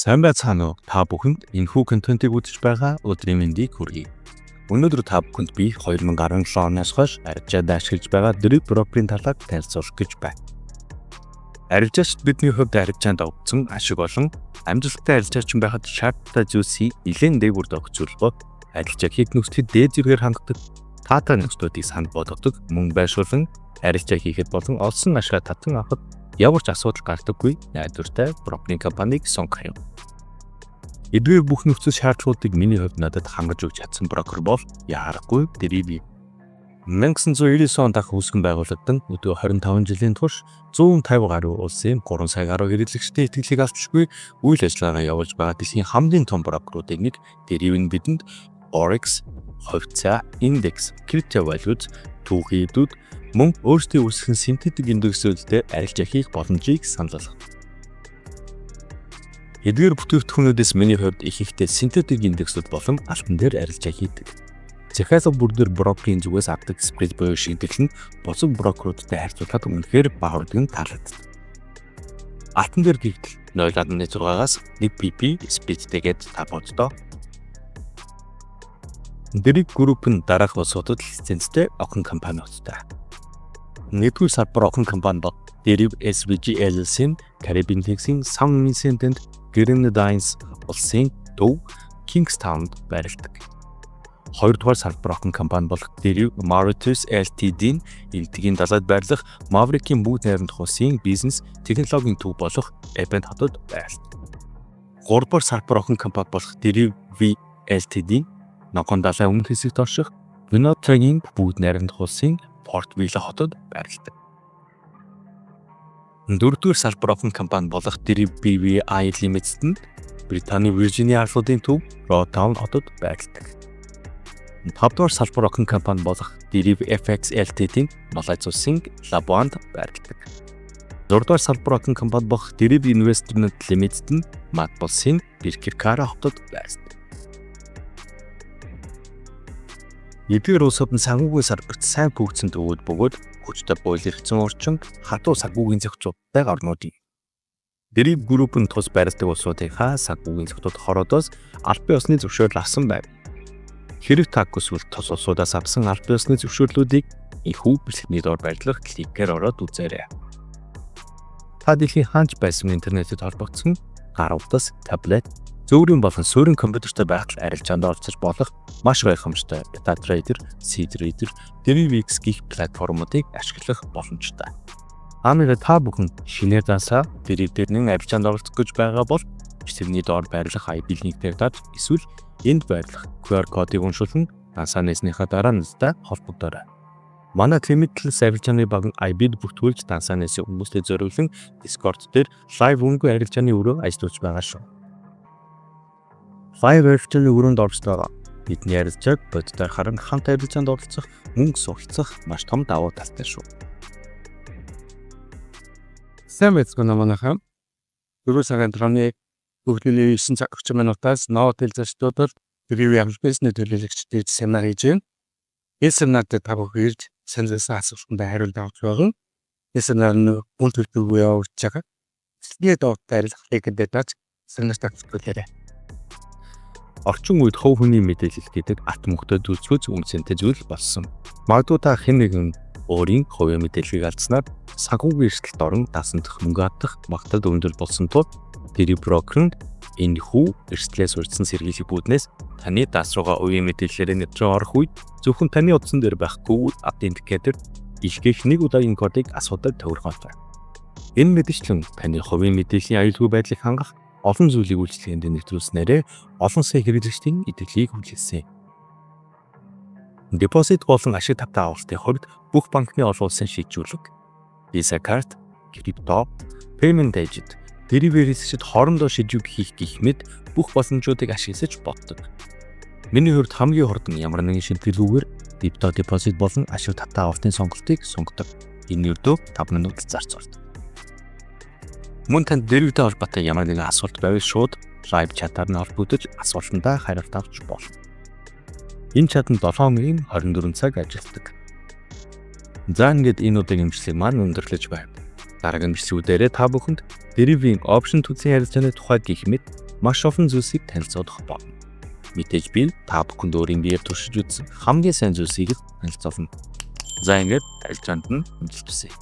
Сайн байцгаана уу? Та бүхэнд энэхүү контентыг үзэж байгаа өдрийн мэндийг хүргэе. Өнөөдөр та бүхэнд би 2017 оноос хойш арилжаад ашиглаж байгаа Drip Broker-ийн талаар танилцуулах гэж байна. Арилжаач бидний хувьд арилжаанд өгсөн ашиг болон амжилттай арилжаач байхад шаардлагатай зүйлсийг нэлээд дээгүүр төгсүүлбэ. Арилжаахыг нөхцөд дээд зэргээр хангадаг, таатай нөхцөлүүдийг санд болгодог, мөн байршуулан арилжаа хийхэд болон олсон ашгаа татан авахд ямар ч асуудал гардаггүй найдвартай брокерийн компанийг сонгох юм. Эдгээр бүх нөхцөл шаардлагуудыг миний хувьд надад хангаж өгч чадсан брокер бол яарахгүй Drip. 1999 онд анх үүсгэн байгуулагдсан өдөө 25 жилийн турш 150 гаруй улсын 3 сая гаруй хэрэглэгчдийн итгэлийг авчиргүй үйл ажиллагаа явуулж байгаа дэлхийн хамгийн том брокеруудын нэг Drip нь бидэнд Forex, хувьцаа, индекс, криптовалют, түүхийдүүд мөн өөрсдийн үүсгэн синтетик индексүүдтэй арилжаа хийх боломжийг санал болгоно. Эдгээр бүтээгдэхүүнүүдээс миний хувьд ихэнхдээ синтетик индексүүд болон алтан дээр арилжаа хийдэг. Захиалга бүр дээр брокерийн зүгээс авдаг спред буюу шийдэл нь бусад брокеруудтай харьцуулахад үнэхээр бага урдын таалагддаг. Алтан дээр гэгдэл 0.6-аас 1 pp спредтэйгээд та боддоо. Drip Group нь дараах улсуудад лицензтэй охин компани болтой. Нэгдүгээр салбар охин компани бол Drip SVG LLC-ийн Caribbean-ийн San Vincent-д Grenadines улсын төв Kingstown-д байрладаг. Хоёрдугаар салбар охин компани бол Drip Mauritius Ltd-ийн Элдигийн далайд байрлах Maverick-ийн бүгд найрамдах улсын бизнес технологийн төв болох Event хотод байрладаг. Гуравдугаар салбар охин компани болох Drip V Ltd-ийн Ногоон далай өмнөх хэсэгт орших Vinotrak-ийн бүгд найрамдах улсын Port Vila хотод байрладаг. Дөрөвдүгээр салбар охин компани болох Drip BVI Limited нь Британий Виржиний арлуудын төв Rotown хотод байрладаг. Тавдугаар салбар охин компани болох Drip FX Ltd-ийн Малайз улсын Labuan-д байрладаг. Дөрөвдүгээр салбар охин компани болох Drip Investment Limited нь Мад улсын Birkirkara хотод байрладаг. Эдгээр улсууд нь санхүүгийн салбарт сайн хөгжсөн төвүүд бөгөөд хүчтэй буйлгдсан орчин хатуу санхүүгийн зохицуулалттай орнууд юм. Drip Group нь тус байрладаг улсуудынхаа санхүүгийн зохицуулалт хороодоос албан ёсны зөвшөөрөл авсан байв. Хэрэг та хүсвэл тус улсуудаас авсан албан ёсны зөвшөөрлүүдийг энэхүү бэлтгэний доор байрлах линкээр ороод үзээрэй. Та дэлхийн хаанч байсан интернетэд холбогдсон гар утас, таблет, зөөврийн болон суурин компьютертэй байхад арилжаанд оролцож болох маш гайхамшигтай MetaTrader, Seedreader, DripX гэх платформуудыг ашиглах боломжтой. Амига та бүхэн шинээр дансаа Drip дээр нэг арилжаанд оролцох гэж байгаа бол бичвэрний доор байрлах IP линкээр даж эсвэл энд байрлах QR кодыг уншуулан дансаа нээснийхаа дараа надтай холбогдоорой. Манай Limitless арилжааны баг IP-д бүртгүүлж дансаа нээсэн хүмүүстэй зориулсан Discord дээр live үнгүй арилжааны өрөө ажиллаж байгаа шүү. Live арилжааны өрөөнд оролцдог бидний арилжааг бодтой харан хамт арилжаанд оролцох, мөнгө суралцах маш том давуу талтай шүү. Сайн байцгаана манайхаа. 4 цагийн драмны бүгдний 9 цаг 30 минутаас ноот хэлзэжтүүдээр Drip бизнес төлөөлөгчдөд семинар хийж байна. Энэ семинар дээр та бүхэн ирж саналсаа асуултанд хариулт авах болно. Энэ семинар нь үн төлөвлөгөө явуулж байгаа. Сэтгийд дооттой арилгахыг дэдэж саналж тагцуулаарай. Орчин үед хувь хүний мэдээлэл гэдэг арт мөхдөд үзүүлж үнцэнтэй зүйл болсон. Магадгүй та хэн нэгэн өөрийн хувийн мэдээллийг алдснаар санхүүгийн эрсдэлд орон дасандах мөнгө авах магадад өндөр болсон тул Drip Broker нь энэхүү эрсдлээс урьдсан сэргийлэх бүднээс таны дас руугаа үеийн мэдээллээрээ нэвтрэн орох үед зөвхөн таны утсан дээр байх Google Authenticator илгээх нэг удаагийн кодыг асуудал төвөрөх болтой. Энэ мэдээлэл таны хувийн мэдээллийн аюулгүй байдлыг хангах олон зүйлийг үйлчлэгэнд нэвтрүүлснээрээ олон сая хэрэглэгчдийн итгэлийг хүлээсэн. Депозит болон ашиг тавтай авалтын хувьд бүх банкны олон улсын шийдвэрлэг, Visa Card, крипто, Payment Agent, Drip-д хоорондоо шийдвэр хийх гэх мэт бүх боломжуудыг ашиглаж боддог. Миний хувьд хамгийн хурдан ямар нэгэн шийдвэрүүгээр крипто депозит болон ашиг тавтай авалтын сонголтыг сонгодог. Энэ өдөө 5 минут зарцуулдаг. Мөн танд Drip-тэй холбоотой ямар нэгэн асуулт байвал шууд live chat-аар нь холбогдож асуултандаа хариулт авч болно. Энэ чатанд 7 хоногийн 24 цаг ажилладаг. За ингээд энэ удаагийн имжлэг маань өндөрлөж байна. Дараагийн имжлэгүүдээрээ та бүхэнд Drip-ийн option төслийн харилцааны тухай гэх мэт маш олон зүйлсийг танилцуулах болно. Мэдээж би та бүхэнд өөрийн биеэр туршиж үзсэн хамгийн сайн зүйлсийг танилцуулна. За ингээд тайлжаанд нь хөндлөлт хүсье.